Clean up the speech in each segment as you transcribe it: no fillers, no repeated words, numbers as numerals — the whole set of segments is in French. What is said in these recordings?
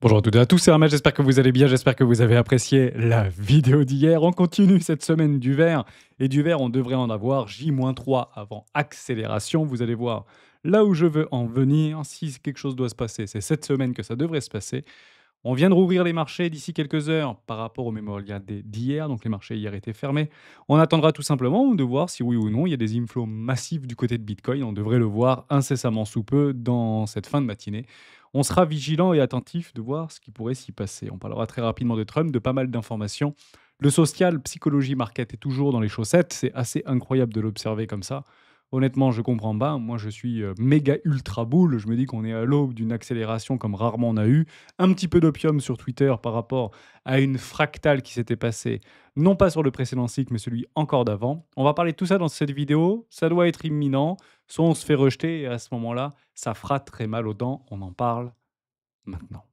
Bonjour à toutes et à tous, c'est Hermès, j'espère que vous allez bien, j'espère que vous avez apprécié la vidéo d'hier. On continue cette semaine du vert, et du vert on devrait en avoir J-3 avant accélération. Vous allez voir là où je veux en venir, si quelque chose doit se passer, c'est cette semaine que ça devrait se passer. On vient de rouvrir les marchés d'ici quelques heures par rapport au Memorial Day d'hier, donc les marchés hier étaient fermés. On attendra tout simplement de voir si oui ou non il y a des inflows massifs du côté de Bitcoin. On devrait le voir incessamment sous peu dans cette fin de matinée. On sera vigilant et attentif de voir ce qui pourrait s'y passer. On parlera très rapidement de Trump, de pas mal d'informations. Le social, psychologie, market est toujours dans les chaussettes. C'est assez incroyable de l'observer comme ça. Honnêtement, je comprends pas. Moi, je suis méga ultra boule. Je me dis qu'on est à l'aube d'une accélération comme rarement on a eu. Un petit peu d'opium sur Twitter par rapport à une fractale qui s'était passée, non pas sur le précédent cycle, mais celui encore d'avant. On va parler de tout ça dans cette vidéo. Ça doit être imminent. Soit on se fait rejeter et à ce moment-là, ça fera très mal aux dents. On en parle maintenant.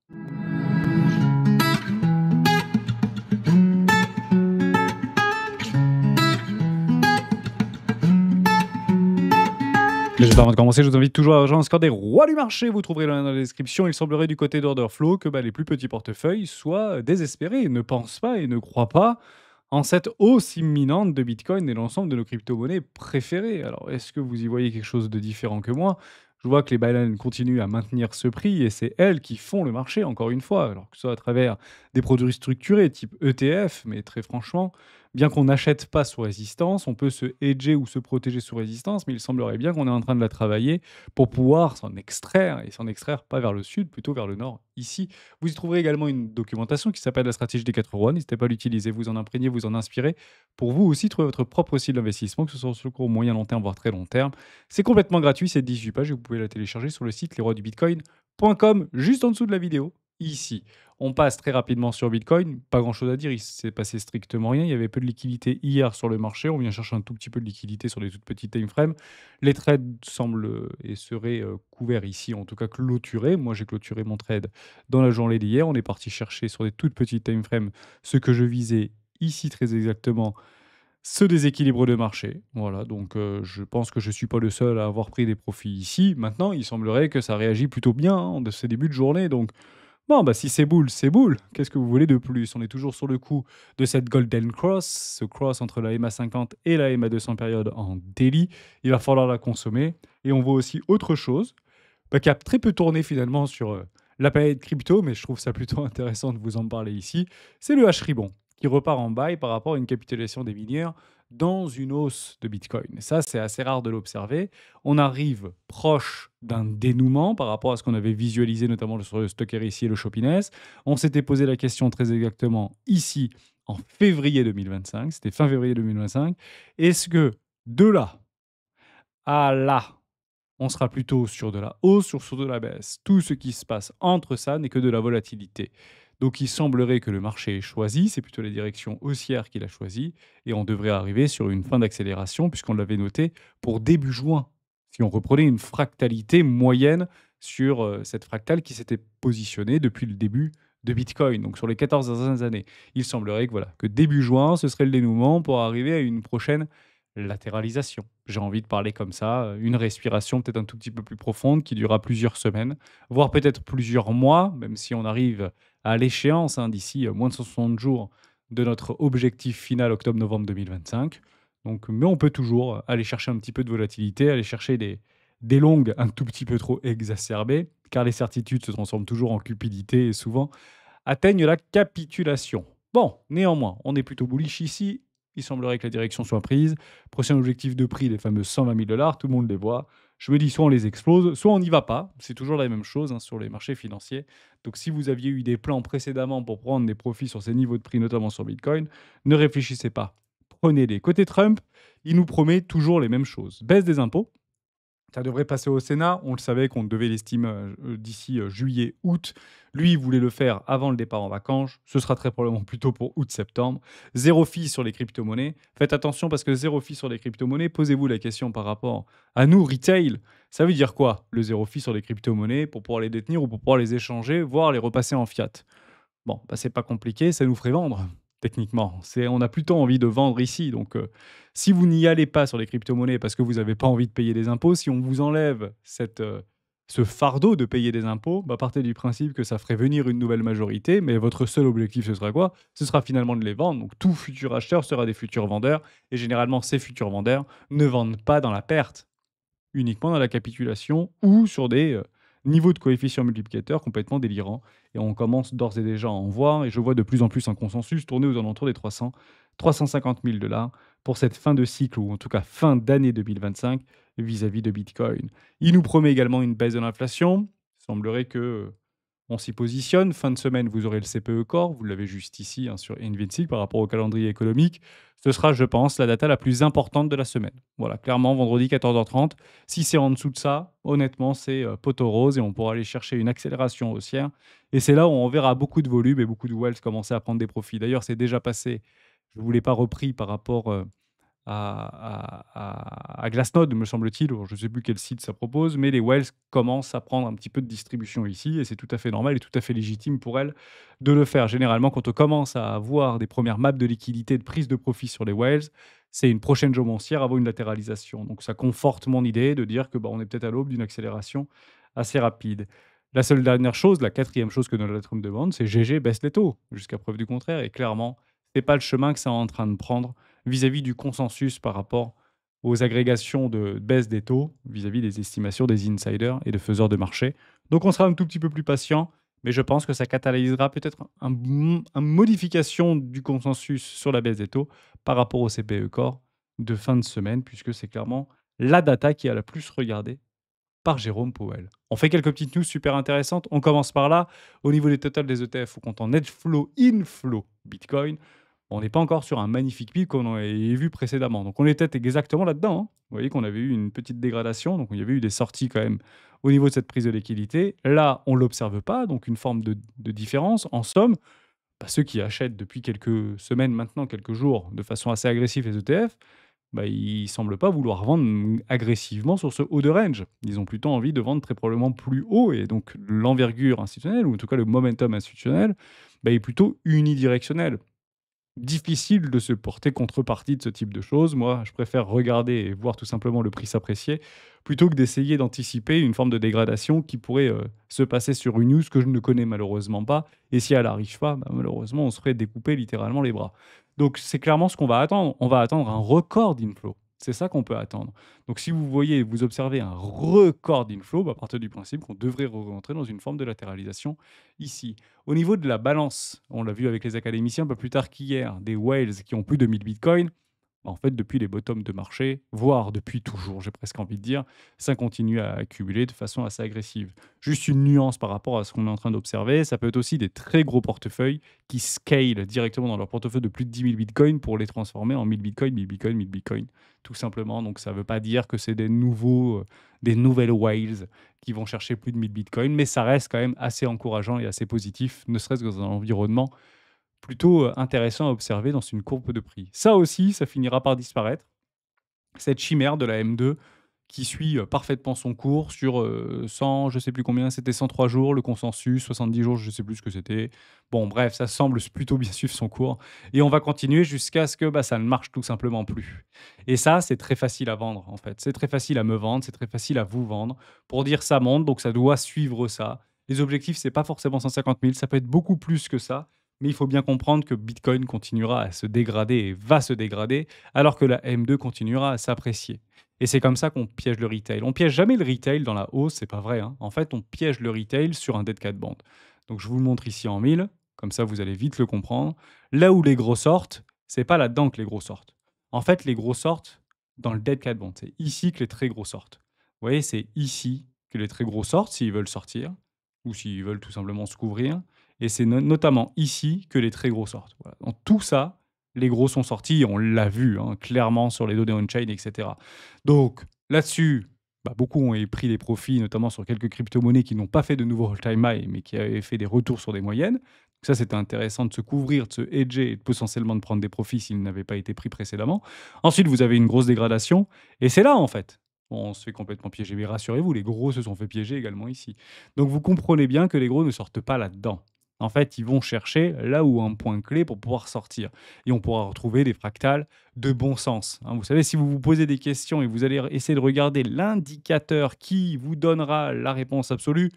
Mais juste avant de commencer, je vous invite toujours à rejoindre le score des rois du marché. Vous trouverez le lien dans la description. Il semblerait du côté d'Order Flow que les plus petits portefeuilles soient désespérés, ne pensent pas et ne croient pas en cette hausse imminente de Bitcoin et l'ensemble de nos crypto-monnaies préférées. Alors, est-ce que vous y voyez quelque chose de différent que moi? Je vois que les Binance continuent à maintenir ce prix et c'est elles qui font le marché, encore une fois. Alors que ce soit à travers des produits structurés type ETF, mais très franchement, bien qu'on n'achète pas sous résistance, on peut se hedger ou se protéger sous résistance, mais il semblerait bien qu'on est en train de la travailler pour pouvoir s'en extraire, et s'en extraire pas vers le sud, plutôt vers le nord, ici. Vous y trouverez également une documentation qui s'appelle la stratégie des 4 rois. N'hésitez pas à l'utiliser, vous en imprégner, vous en inspirer, pour vous aussi trouver votre propre style d'investissement, que ce soit sur le court, moyen, long terme, voire très long terme. C'est complètement gratuit, c'est 18 pages, et vous pouvez la télécharger sur le site lesroisdubitcoin.com, juste en dessous de la vidéo, ici. On passe très rapidement sur Bitcoin. Pas grand-chose à dire, il s'est passé strictement rien. Il y avait peu de liquidité hier sur le marché. On vient chercher un tout petit peu de liquidité sur des toutes petites time frames. Les trades semblent et seraient couverts ici, en tout cas clôturés. Moi, j'ai clôturé mon trade dans la journée d'hier. On est parti chercher sur des toutes petites time frames ce que je visais ici très exactement, ce déséquilibre de marché. Voilà, donc je pense que je ne suis pas le seul à avoir pris des profits ici. Maintenant, il semblerait que ça réagit plutôt bien de ces débuts de journée. Donc, bon, si c'est boule, c'est boule. Qu'est-ce que vous voulez de plus? On est toujours sur le coup de cette Golden Cross, ce cross entre la MA50 et la MA200 période en daily. Il va falloir la consommer. Et on voit aussi autre chose qui a très peu tourné finalement sur la planète crypto, mais je trouve ça plutôt intéressant de vous en parler ici. C'est le H-Ribbon qui repart en bail par rapport à une capitalisation des minières dans une hausse de Bitcoin. Et ça, c'est assez rare de l'observer. On arrive proche d'un dénouement par rapport à ce qu'on avait visualisé, notamment sur le Stocker ici et le Shopiness. On s'était posé la question très exactement ici en février 2025. C'était fin février 2025. Est-ce que de là à là, on sera plutôt sur de la hausse ou sur de la baisse? Tout ce qui se passe entre ça n'est que de la volatilité. Donc il semblerait que le marché ait choisi, c'est plutôt les directions haussières qu'il a choisi, et on devrait arriver sur une fin d'accélération, puisqu'on l'avait noté, pour début juin. Si on reprenait une fractalité moyenne sur cette fractale qui s'était positionnée depuis le début de Bitcoin, donc sur les 14 dernières années. Il semblerait que, voilà, que début juin, ce serait le dénouement pour arriver à une prochaine latéralisation. J'ai envie de parler comme ça, une respiration peut-être un tout petit peu plus profonde qui durera plusieurs semaines, voire peut-être plusieurs mois, même si on arrive à l'échéance d'ici moins de 160 jours de notre objectif final octobre-novembre 2025. Donc, mais on peut toujours aller chercher un petit peu de volatilité, aller chercher des longues un tout petit peu trop exacerbées, car les certitudes se transforment toujours en cupidité et souvent atteignent la capitulation. Bon, néanmoins, on est plutôt bullish ici. Il semblerait que la direction soit prise. Prochain objectif de prix, les fameux 120 000 $, tout le monde les voit. Je me dis, soit on les explose, soit on n'y va pas. C'est toujours la même chose sur les marchés financiers. Donc, si vous aviez eu des plans précédemment pour prendre des profits sur ces niveaux de prix, notamment sur Bitcoin, ne réfléchissez pas. Prenez-les. Côté Trump, il nous promet toujours les mêmes choses. Baisse des impôts. Ça devrait passer au Sénat. On le savait qu'on devait l'estimer d'ici juillet-août. Lui, il voulait le faire avant le départ en vacances. Ce sera très probablement plutôt pour août-septembre. Zéro fee sur les crypto-monnaies. Faites attention parce que zéro fee sur les crypto-monnaies, posez-vous la question par rapport à nous, retail. Ça veut dire quoi, le zéro fee sur les crypto-monnaies, pour pouvoir les détenir ou pour pouvoir les échanger, voire les repasser en fiat? Bon, c'est pas compliqué, ça nous ferait vendre, techniquement. On a plutôt envie de vendre ici. Donc, si vous n'y allez pas sur les crypto-monnaies parce que vous n'avez pas envie de payer des impôts, si on vous enlève ce fardeau de payer des impôts, bah, partez du principe que ça ferait venir une nouvelle majorité, mais votre seul objectif, ce sera quoi? Ce sera finalement de les vendre. Donc tout futur acheteur sera des futurs vendeurs et généralement ces futurs vendeurs ne vendent pas dans la perte, uniquement dans la capitulation ou sur des, niveaux de coefficients multiplicateurs complètement délirants et on commence d'ores et déjà à en voir et je vois de plus en plus un consensus tourner aux alentours des 300 000 $, 350 000 pour cette fin de cycle ou en tout cas fin d'année 2025 vis-à-vis de Bitcoin. Il nous promet également une baisse de l'inflation. Il semblerait que on s'y positionne. Fin de semaine, vous aurez le CPE Core, vous l'avez juste ici hein, sur Invincible par rapport au calendrier économique. Ce sera, je pense, la data la plus importante de la semaine. Voilà, clairement, vendredi 14h30. Si c'est en dessous de ça, honnêtement, c'est poteau rose et on pourra aller chercher une accélération haussière. Et c'est là où on verra beaucoup de volume et beaucoup de wealth commencer à prendre des profits. D'ailleurs, c'est déjà passé. Je ne vous l'ai pas repris par rapport à Glassnode, me semble-t-il. Je ne sais plus quel site ça propose, mais les whales commencent à prendre un petit peu de distribution ici, et c'est tout à fait normal et tout à fait légitime pour elles de le faire. Généralement, quand on commence à avoir des premières maps de liquidité, de prise de profit sur les whales, c'est une prochaine journalière avant une latéralisation. Donc ça conforte mon idée de dire que bah, on est peut-être à l'aube d'une accélération assez rapide. La seule dernière chose, la quatrième chose que Donald Trump demande, c'est GG baisse les taux, jusqu'à preuve du contraire. Et clairement, c'est pas le chemin que c'est en train de prendre vis-à-vis du consensus par rapport aux agrégations de baisse des taux, vis-à-vis des estimations des insiders et de faiseurs de marché. Donc on sera un tout petit peu plus patient, mais je pense que ça catalysera peut-être une modification du consensus sur la baisse des taux par rapport au CPE Core de fin de semaine, puisque c'est clairement la data qui a la plus regardée par Jérôme Powell. On fait quelques petites news super intéressantes. On commence par là. Au niveau des totals des ETF, au comptant net flow, inflow Bitcoin, on n'est pas encore sur un magnifique pic qu'on avait vu précédemment. Donc on était exactement là-dedans, hein. Vous voyez qu'on avait eu une petite dégradation, donc il y avait eu des sorties quand même au niveau de cette prise de liquidité. Là, on ne l'observe pas, donc une forme de différence. En somme, bah, ceux qui achètent depuis quelques semaines maintenant, quelques jours, de façon assez agressive les ETF, bah, ils semblent pas vouloir vendre agressivement sur ce haut de range. Ils ont plutôt envie de vendre très probablement plus haut et donc l'envergure institutionnelle, ou en tout cas le momentum institutionnel, bah, est plutôt unidirectionnel. Difficile de se porter contrepartie de ce type de choses. Moi, je préfère regarder et voir tout simplement le prix s'apprécier plutôt que d'essayer d'anticiper une forme de dégradation qui pourrait se passer sur une news que je ne connais malheureusement pas. Et si elle n'arrive pas, bah, malheureusement, on se ferait découper littéralement les bras. Donc, c'est clairement ce qu'on va attendre. On va attendre un record d'inflow. C'est ça qu'on peut attendre. Donc, si vous voyez, vous observez un record d'inflow, bah, à partir du principe qu'on devrait rentrer dans une forme de latéralisation ici. Au niveau de la balance, on l'a vu avec les académiciens un peu plus tard qu'hier, des whales qui ont plus de 1000 bitcoins, en fait, depuis les bottoms de marché, voire depuis toujours, j'ai presque envie de dire, ça continue à accumuler de façon assez agressive. Juste une nuance par rapport à ce qu'on est en train d'observer, ça peut être aussi des très gros portefeuilles qui scale directement dans leur portefeuille de plus de 10 000 bitcoins pour les transformer en 1000 bitcoins, 1000 bitcoins, 1000 bitcoins, tout simplement. Donc ça ne veut pas dire que c'est des nouvelles whales qui vont chercher plus de 1000 bitcoins, mais ça reste quand même assez encourageant et assez positif, ne serait-ce que dans un environnement plutôt intéressant à observer dans une courbe de prix. Ça aussi, ça finira par disparaître. Cette chimère de la M2 qui suit parfaitement son cours sur 100, je sais plus combien, c'était 103 jours, le consensus, 70 jours, je sais plus ce que c'était. Bon, bref, ça semble plutôt bien suivre son cours. Et on va continuer jusqu'à ce que bah, ça ne marche tout simplement plus. Et ça, c'est très facile à vendre, en fait. C'est très facile à me vendre, c'est très facile à vous vendre. Pour dire ça monte, donc ça doit suivre ça. Les objectifs, c'est pas forcément 150 000, ça peut être beaucoup plus que ça. Mais il faut bien comprendre que Bitcoin continuera à se dégrader et va se dégrader, alors que la M2 continuera à s'apprécier. Et c'est comme ça qu'on piège le retail. On piège jamais le retail dans la hausse, c'est pas vrai, hein. En fait, on piège le retail sur un dead cat band. Donc je vous le montre ici en 1000, comme ça vous allez vite le comprendre. Là où les gros sortent, c'est pas là-dedans que les gros sortent. En fait, les gros sortent dans le dead cat band. C'est ici que les très gros sortent. Vous voyez, c'est ici que les très gros sortent s'ils veulent sortir ou s'ils veulent tout simplement se couvrir. Et c'est notamment ici que les très gros sortent. Voilà. Dans tout ça, les gros sont sortis, on l'a vu hein, clairement sur les données on-chain, etc. Donc là-dessus, bah, beaucoup ont pris des profits, notamment sur quelques crypto-monnaies qui n'ont pas fait de nouveaux all-time high, mais qui avaient fait des retours sur des moyennes. Donc ça, c'était intéressant de se couvrir, de se hedger et potentiellement de prendre des profits s'ils n'avaient pas été pris précédemment. Ensuite, vous avez une grosse dégradation. Et c'est là, en fait, on se fait complètement piéger. Mais rassurez-vous, les gros se sont fait piéger également ici. Donc vous comprenez bien que les gros ne sortent pas là-dedans. En fait, ils vont chercher là où un point clé pour pouvoir sortir et on pourra retrouver des fractales de bon sens, hein. Vous savez, si vous vous posez des questions et vous allez essayer de regarder l'indicateur qui vous donnera la réponse absolue,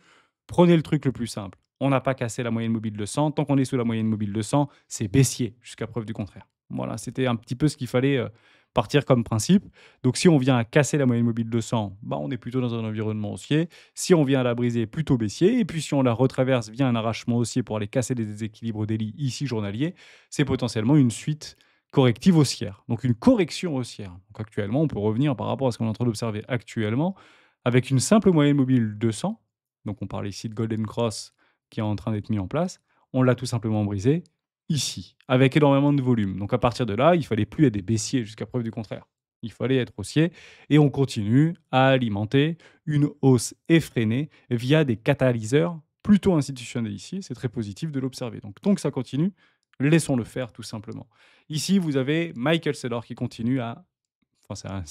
prenez le truc le plus simple. On n'a pas cassé la moyenne mobile de 100. Tant qu'on est sous la moyenne mobile de 100, c'est baissier jusqu'à preuve du contraire. Voilà, c'était un petit peu ce qu'il fallait partir comme principe. Donc si on vient à casser la moyenne mobile de 100, bah, on est plutôt dans un environnement haussier. Si on vient à la briser, plutôt baissier. Et puis si on la retraverse via un arrachement haussier pour aller casser les déséquilibres daily ici journalier, c'est potentiellement une suite corrective haussière. Donc une correction haussière. Donc actuellement, on peut revenir par rapport à ce qu'on est en train d'observer actuellement avec une simple moyenne mobile de 100. Donc on parle ici de Golden Cross qui est en train d'être mis en place. On l'a tout simplement brisé ici, avec énormément de volume. Donc à partir de là, il fallait plus être des baissiers jusqu'à preuve du contraire. Il fallait être haussier et on continue à alimenter une hausse effrénée via des catalyseurs plutôt institutionnels ici. C'est très positif de l'observer. Donc tant que ça continue, laissons-le faire tout simplement. Ici, vous avez Michael Saylor qui continue à... Enfin,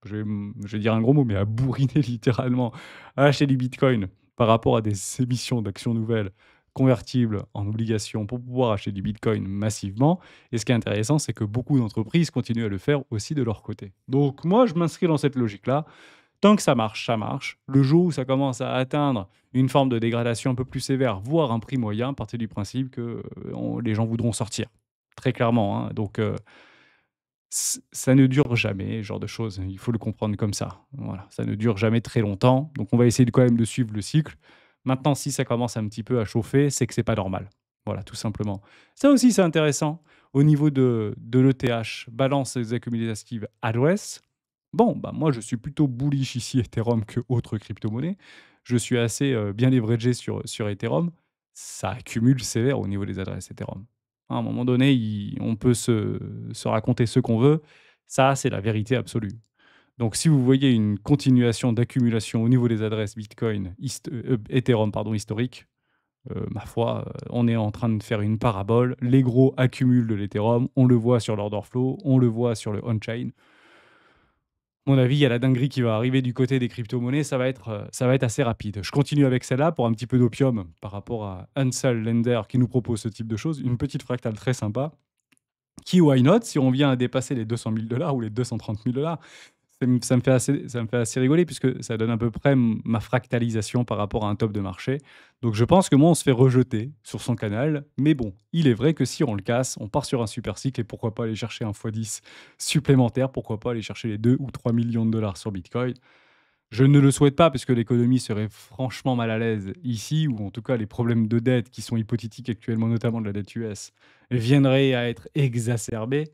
je vais dire un gros mot, mais à bourriner littéralement, à acheter du Bitcoin par rapport à des émissions d'actions nouvelles convertibles en obligations pour pouvoir acheter du Bitcoin massivement. Et ce qui est intéressant, c'est que beaucoup d'entreprises continuent à le faire aussi de leur côté. Donc moi, je m'inscris dans cette logique-là. Tant que ça marche, ça marche. Le jour où ça commence à atteindre une forme de dégradation un peu plus sévère, voire un prix moyen, partez du principe que les gens voudront sortir. Très clairement, hein. Donc, ça ne dure jamais, ce genre de choses. Il faut le comprendre comme ça. Voilà, ça ne dure jamais très longtemps. Donc on va essayer quand même de suivre le cycle. Maintenant, si ça commence un petit peu à chauffer, c'est que c'est pas normal. Voilà, tout simplement. Ça aussi, c'est intéressant. Au niveau de l'ETH, balance accumulative address. Bon, bah moi, je suis plutôt bullish ici Ethereum que autres crypto-monnaies. Je suis assez bien leveragé sur Ethereum. Ça accumule sévère au niveau des adresses Ethereum. À un moment donné, on peut se raconter ce qu'on veut. Ça, c'est la vérité absolue. Donc, si vous voyez une continuation d'accumulation au niveau des adresses Bitcoin, Ethereum, pardon, historiques, ma foi, on est en train de faire une parabole. Les gros accumulent de l'Ethereum. On le voit sur l'order flow, on le voit sur le on-chain. Mon avis, il y a la dinguerie qui va arriver du côté des crypto-monnaies, ça va être assez rapide. Je continue avec celle-là pour un petit peu d'opium par rapport à Ansel Lender qui nous propose ce type de choses. Une petite fractale très sympa qui, why not, si on vient à dépasser les 200 000 $ ou les 230 000 $, ça me fait assez rigoler puisque ça donne à peu près ma fractalisation par rapport à un top de marché. Donc je pense que moi, on se fait rejeter sur son canal. Mais bon, il est vrai que si on le casse, on part sur un super cycle et pourquoi pas aller chercher un x10 supplémentaire, pourquoi pas aller chercher les 2 ou 3 millions de dollars sur Bitcoin. Je ne le souhaite pas parce que l'économie serait franchement mal à l'aise ici, ou en tout cas les problèmes de dette qui sont hypothétiques actuellement, notamment de la dette US, viendraient à être exacerbés.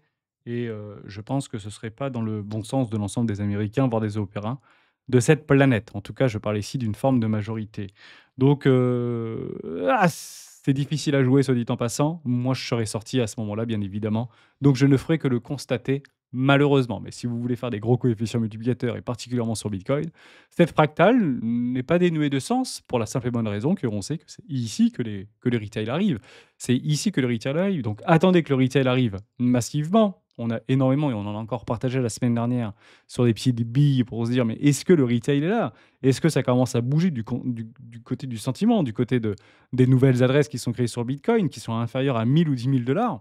Et je pense que ce ne serait pas dans le bon sens de l'ensemble des Américains, voire des Européens, de cette planète. En tout cas, je parle ici d'une forme de majorité. Donc, c'est difficile à jouer, soit dit en passant. Moi, je serais sorti à ce moment-là, bien évidemment. Donc, je ne ferai que le constater, malheureusement. Mais si vous voulez faire des gros coefficients multiplicateurs, et particulièrement sur Bitcoin, cette fractale n'est pas dénuée de sens pour la simple et bonne raison qu'on sait que c'est ici que les retail arrivent. C'est ici que le retail arrive. Donc, attendez que le retail arrive massivement. On a énormément, et on en a encore partagé la semaine dernière, sur des petites billes pour se dire, mais est-ce que le retail est là? Est-ce que ça commence à bouger du côté du sentiment, du côté des nouvelles adresses qui sont créées sur Bitcoin, qui sont inférieures à 1000 ou 10 000 $?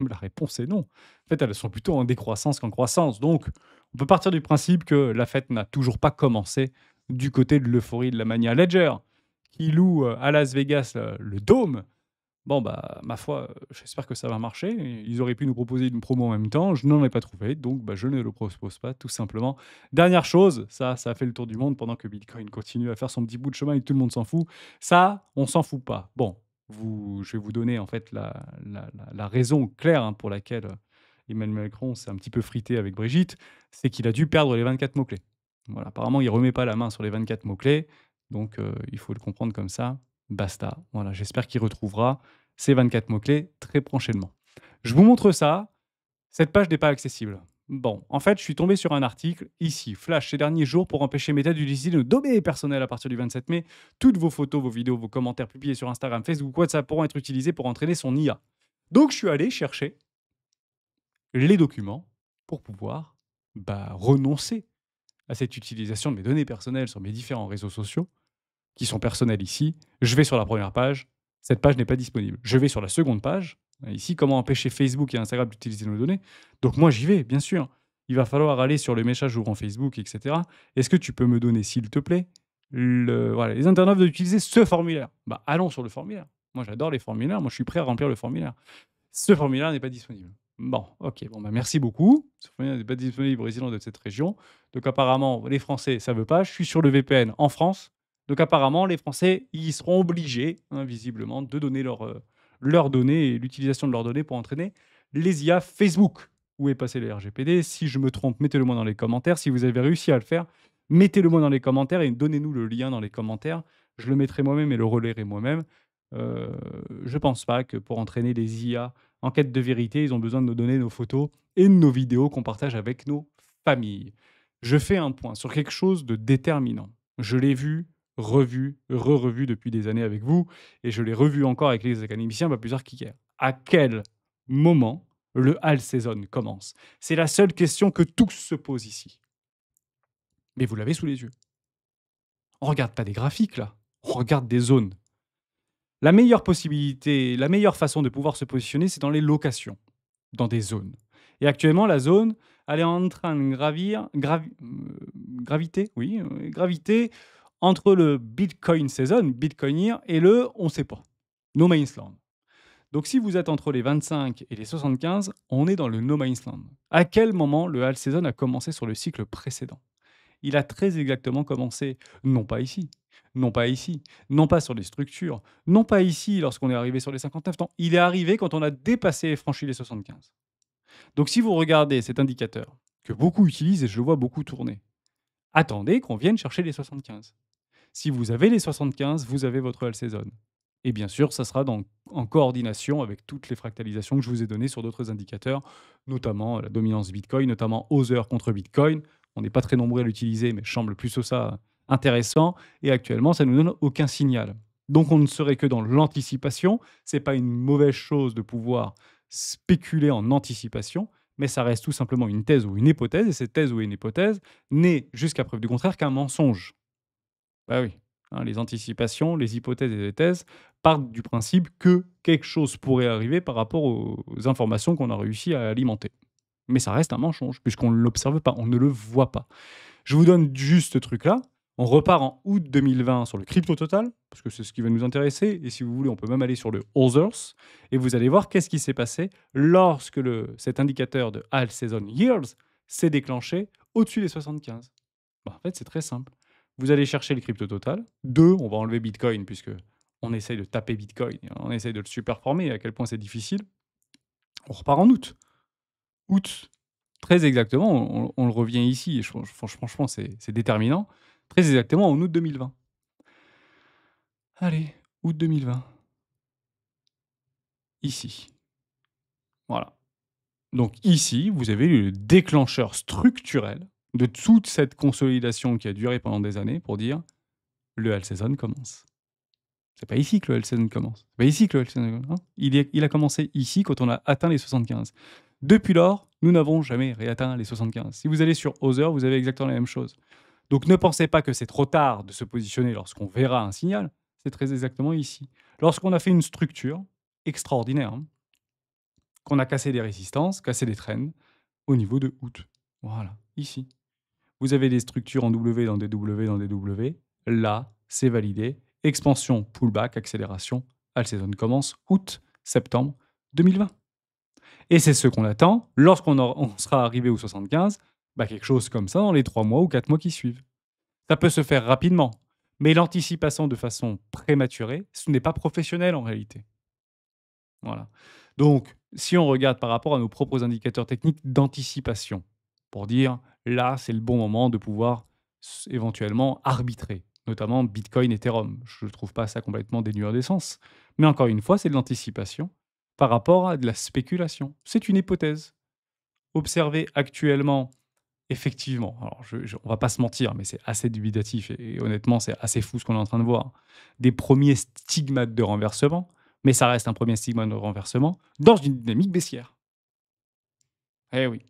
La réponse est non. En fait, elles sont plutôt en décroissance qu'en croissance. Donc, on peut partir du principe que la fête n'a toujours pas commencé du côté de l'euphorie de la mania. Ledger, qui loue à Las Vegas le Dôme. Bon, bah, ma foi, j'espère que ça va marcher. Ils auraient pu nous proposer une promo en même temps. Je n'en ai pas trouvé, donc bah, je ne le propose pas, tout simplement. Dernière chose, ça a fait le tour du monde pendant que Bitcoin continue à faire son petit bout de chemin et que tout le monde s'en fout. Ça, on s'en fout pas. Bon, je vais vous donner en fait la raison claire, hein, pour laquelle Emmanuel Macron s'est un petit peu frité avec Brigitte, c'est qu'il a dû perdre les 24 mots-clés. Voilà, apparemment, il remet pas la main sur les 24 mots-clés, donc il faut le comprendre comme ça. Basta. Voilà, j'espère qu'il retrouvera ces 24 mots-clés très prochainement. Je vous montre ça. Cette page n'est pas accessible. Bon, en fait, je suis tombé sur un article ici, flash ces derniers jours pour empêcher Meta d'utiliser nos données personnelles à partir du 27 mai. Toutes vos photos, vos vidéos, vos commentaires publiés sur Instagram, Facebook, WhatsApp pourront être utilisés pour entraîner son IA. Donc, je suis allé chercher les documents pour pouvoir renoncer à cette utilisation de mes données personnelles sur mes différents réseaux sociaux qui sont personnels ici. Je vais sur la première page, Cette page n'est pas disponible. Je vais sur la seconde page. Ici, comment empêcher Facebook et Instagram d'utiliser nos données? Donc moi, j'y vais, bien sûr. Il va falloir aller sur le message ouvrant Facebook, etc. Est-ce que tu peux me donner, s'il te plaît, voilà, les internautes d'utiliser ce formulaire? Bah, allons sur le formulaire. Moi, j'adore les formulaires. Moi, je suis prêt à remplir le formulaire. Ce formulaire n'est pas disponible. Bon, ok, bon, bah, merci beaucoup. Ce formulaire n'est pas disponible aux résidents de cette région. Donc apparemment, les Français, ça veut pas. Je suis sur le VPN en France. Donc apparemment, les Français, ils seront obligés, hein, visiblement, de donner leurs données et l'utilisation de leurs données pour entraîner les IA Facebook. Où est passé le RGPD? Si je me trompe, mettez-le moi dans les commentaires. Si vous avez réussi à le faire, mettez-le moi dans les commentaires et donnez-nous le lien dans les commentaires. Je le mettrai moi-même et le relayerai moi-même. Je pense pas que pour entraîner des IA en quête de vérité, ils ont besoin de nous donner nos photos et nos vidéos qu'on partage avec nos familles. Je fais un point sur quelque chose de déterminant. Je l'ai vu, revu, re-revu depuis des années avec vous, et je l'ai revu encore avec les académiciens pas plus tard qu'hier. À quel moment le Hall Season commence? C'est la seule question que tous se posent ici. Mais vous l'avez sous les yeux. On regarde pas des graphiques là, on regarde des zones. La meilleure possibilité, la meilleure façon de pouvoir se positionner, c'est dans les locations, dans des zones. Et actuellement, la zone, elle est en train de graviter, oui, graviter entre le Bitcoin Season, Bitcoin Year, et le on ne sait pas, No Man's Land. Donc si vous êtes entre les 25 et les 75, on est dans le No Man's Land. À quel moment le Hall Season a commencé sur le cycle précédent? Il a très exactement commencé, non pas ici, non pas ici, non pas sur les structures, non pas ici lorsqu'on est arrivé sur les 59 ans. Il est arrivé quand on a dépassé et franchi les 75. Donc si vous regardez cet indicateur, que beaucoup utilisent et je le vois beaucoup tourner, attendez qu'on vienne chercher les 75. Si vous avez les 75, vous avez votre all season. Et bien sûr, ça sera en coordination avec toutes les fractalisations que je vous ai données sur d'autres indicateurs, notamment la dominance Bitcoin, notamment Other contre Bitcoin. On n'est pas très nombreux à l'utiliser, mais je semble plus ça intéressant. Et actuellement, ça ne nous donne aucun signal. Donc on ne serait que dans l'anticipation. Ce n'est pas une mauvaise chose de pouvoir spéculer en anticipation, mais ça reste tout simplement une thèse ou une hypothèse. Et cette thèse ou une hypothèse n'est, jusqu'à preuve du contraire, qu'un mensonge. Bah oui, hein, les anticipations, les hypothèses et les thèses partent du principe que quelque chose pourrait arriver par rapport aux informations qu'on a réussi à alimenter. Mais ça reste un mensonge, puisqu'on ne l'observe pas, on ne le voit pas. Je vous donne juste ce truc-là. On repart en août 2020 sur le crypto total, parce que c'est ce qui va nous intéresser. Et si vous voulez, on peut même aller sur le Others. Et vous allez voir qu'est-ce qui s'est passé lorsque cet indicateur de Half Season Years s'est déclenché au-dessus des 75. Bah, en fait, c'est très simple. Vous allez chercher le crypto total. Deux, on va enlever Bitcoin, puisque on essaye de taper Bitcoin, on essaye de le superformer, et à quel point c'est difficile. On repart en août. Août, très exactement, on le revient ici, et franchement, c'est déterminant. Très exactement en août 2020. Allez, août 2020. Ici. Voilà. Donc ici, vous avez le déclencheur structurel de toute cette consolidation qui a duré pendant des années pour dire le Hell Season commence. C'est pas ici que le Hell Season commence. C'est pas ici que le Hell Season commence. Hein. Il a commencé ici quand on a atteint les 75. Depuis lors, nous n'avons jamais réatteint les 75. Si vous allez sur Other, vous avez exactement la même chose. Donc ne pensez pas que c'est trop tard de se positionner lorsqu'on verra un signal. C'est très exactement ici. Lorsqu'on a fait une structure extraordinaire, hein, qu'on a cassé des résistances, cassé des trends au niveau de août. Voilà, ici. Vous avez des structures en W dans des W dans des W. Là, c'est validé. Expansion, pullback, accélération. All season commence août, septembre 2020. Et c'est ce qu'on attend lorsqu'on sera arrivé au 75, bah quelque chose comme ça dans les 3 mois ou 4 mois qui suivent. Ça peut se faire rapidement, mais l'anticipation de façon prématurée, ce n'est pas professionnel en réalité. Voilà. Donc, si on regarde par rapport à nos propres indicateurs techniques d'anticipation, pour dire là, c'est le bon moment de pouvoir éventuellement arbitrer, notamment Bitcoin, Ethereum. Je ne trouve pas ça complètement dénué d'essence. Mais encore une fois, c'est de l'anticipation par rapport à de la spéculation. C'est une hypothèse. Observer actuellement, effectivement, alors on va pas se mentir, mais c'est assez dubitatif et honnêtement, c'est assez fou ce qu'on est en train de voir. Des premiers stigmates de renversement, mais ça reste un premier stigmate de renversement dans une dynamique baissière. Eh oui.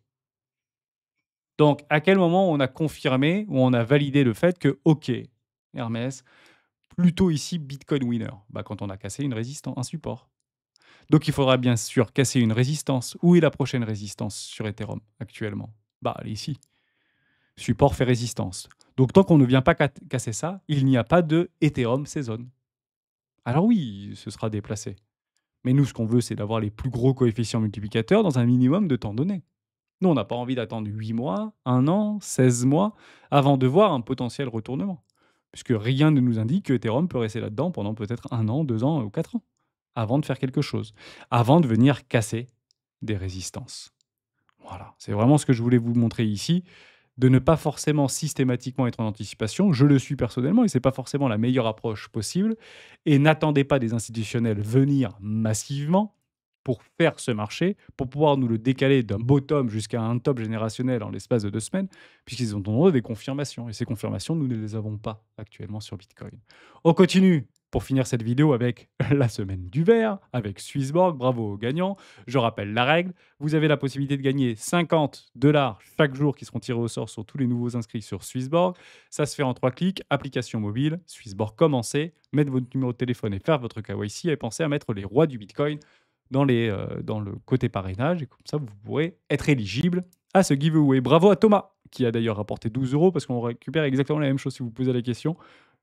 Donc, à quel moment on a confirmé ou on a validé le fait que, OK, Hermès, plutôt ici Bitcoin winner? Bah, quand on a cassé une résistance, un support. Donc il faudra bien sûr casser une résistance. Où est la prochaine résistance sur Ethereum actuellement? Bah, elle est ici. Support fait résistance. Donc tant qu'on ne vient pas casser ça, il n'y a pas de Ethereum Season. Alors oui, ce sera déplacé. Mais nous, ce qu'on veut, c'est d'avoir les plus gros coefficients multiplicateurs dans un minimum de temps donné. Nous, on n'a pas envie d'attendre 8 mois, 1 an, 16 mois avant de voir un potentiel retournement. Puisque rien ne nous indique que Ethereum peut rester là-dedans pendant peut-être 1 an, 2 ans ou 4 ans avant de faire quelque chose, avant de venir casser des résistances. Voilà, c'est vraiment ce que je voulais vous montrer ici, de ne pas forcément systématiquement être en anticipation. Je le suis personnellement et c'est pas forcément la meilleure approche possible. Et n'attendez pas des institutionnels venir massivement pour faire ce marché, pour pouvoir nous le décaler d'un bottom jusqu'à un top générationnel en l'espace de 2 semaines, puisqu'ils ont demandé des confirmations. Et ces confirmations, nous ne les avons pas actuellement sur Bitcoin. On continue pour finir cette vidéo avec la semaine du vert, avec Swissborg. Bravo aux gagnants. Je rappelle la règle. Vous avez la possibilité de gagner 50 $ chaque jour qui seront tirés au sort sur tous les nouveaux inscrits sur Swissborg. Ça se fait en 3 clics. Application mobile, Swissborg, commencez, mettre votre numéro de téléphone et faire votre KYC et pensez à mettre les rois du Bitcoin dans le côté parrainage. Et comme ça, vous pourrez être éligible à ce giveaway. Bravo à Thomas, qui a d'ailleurs rapporté 12 € parce qu'on récupère exactement la même chose si vous posez la question.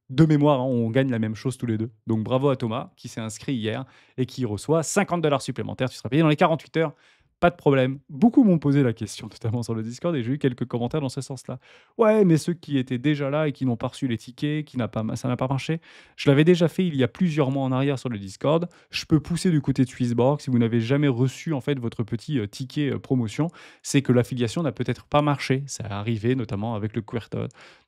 De mémoire, hein, on gagne la même chose tous les deux. Donc bravo à Thomas qui s'est inscrit hier et qui reçoit 50 $ supplémentaires. Tu seras payé dans les 48 heures. Pas de problème. Beaucoup m'ont posé la question, notamment sur le Discord, et j'ai eu quelques commentaires dans ce sens-là. Ouais, mais ceux qui étaient déjà là et qui n'ont pas reçu les tickets, ça n'a pas marché. Je l'avais déjà fait il y a plusieurs mois en arrière sur le Discord. Je peux pousser du côté de Swissborg. Si vous n'avez jamais reçu en fait votre petit ticket promotion, c'est que l'affiliation n'a peut-être pas marché. Ça est arrivé notamment avec le QR.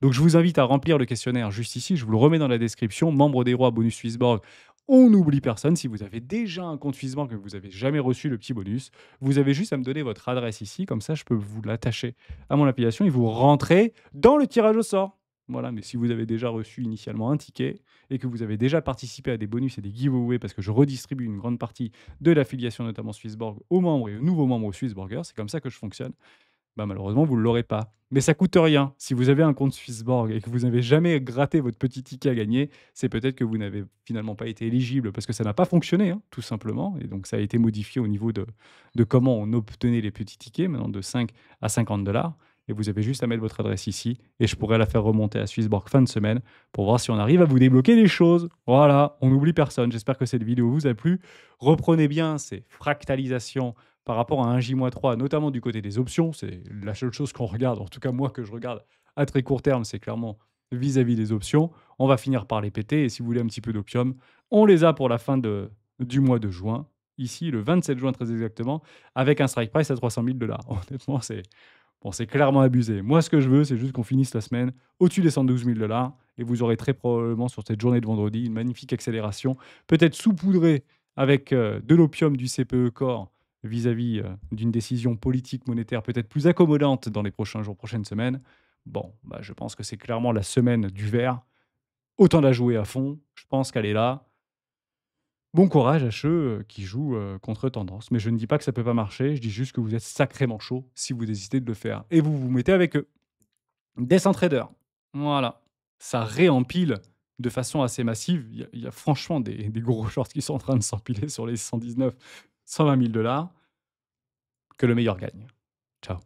Donc je vous invite à remplir le questionnaire juste ici. Je vous le remets dans la description. Membre des rois, bonus Swissborg. On n'oublie personne. Si vous avez déjà un compte Swissborg et que vous n'avez jamais reçu le petit bonus, vous avez juste à me donner votre adresse ici. Comme ça, je peux vous l'attacher à mon application et vous rentrez dans le tirage au sort. Voilà, mais si vous avez déjà reçu initialement un ticket et que vous avez déjà participé à des bonus et des giveaways, parce que je redistribue une grande partie de l'affiliation, notamment Swissborg, aux membres et aux nouveaux membres Swissborgers, c'est comme ça que je fonctionne. Bah, malheureusement, vous ne l'aurez pas. Mais ça coûte rien. Si vous avez un compte Swissborg et que vous n'avez jamais gratté votre petit ticket à gagner, c'est peut-être que vous n'avez finalement pas été éligible parce que ça n'a pas fonctionné, hein, tout simplement. Et donc, ça a été modifié au niveau de comment on obtenait les petits tickets, maintenant de 5 à 50 $. Et vous avez juste à mettre votre adresse ici et je pourrais la faire remonter à Swissborg fin de semaine pour voir si on arrive à vous débloquer les choses. Voilà, on n'oublie personne. J'espère que cette vidéo vous a plu. Reprenez bien ces fractalisations par rapport à un J-3, notamment du côté des options. C'est la seule chose qu'on regarde, en tout cas moi que je regarde à très court terme, c'est clairement vis-à-vis des options. On va finir par les péter et si vous voulez un petit peu d'opium, on les a pour la fin du mois de juin, ici le 27 juin très exactement, avec un strike price à 300 000 $. Honnêtement, c'est clairement abusé. Moi, ce que je veux, c'est juste qu'on finisse la semaine au-dessus des 112 000 $ et vous aurez très probablement sur cette journée de vendredi une magnifique accélération, peut-être saupoudrée avec de l'opium du CPE Core vis-à-vis d'une décision politique monétaire peut-être plus accommodante dans les prochains jours, prochaines semaines. Bon, bah, je pense que c'est clairement la semaine du vert. Autant la jouer à fond. Je pense qu'elle est là. Bon courage à ceux qui jouent contre tendance. Mais je ne dis pas que ça peut pas marcher. Je dis juste que vous êtes sacrément chaud si vous hésitez de le faire. Et vous vous mettez avec eux. Descend Trader. Voilà. Ça réempile de façon assez massive. Il y a franchement des gros shorts qui sont en train de s'empiler sur les 119, 120 000 $. Que le meilleur gagne. Ciao.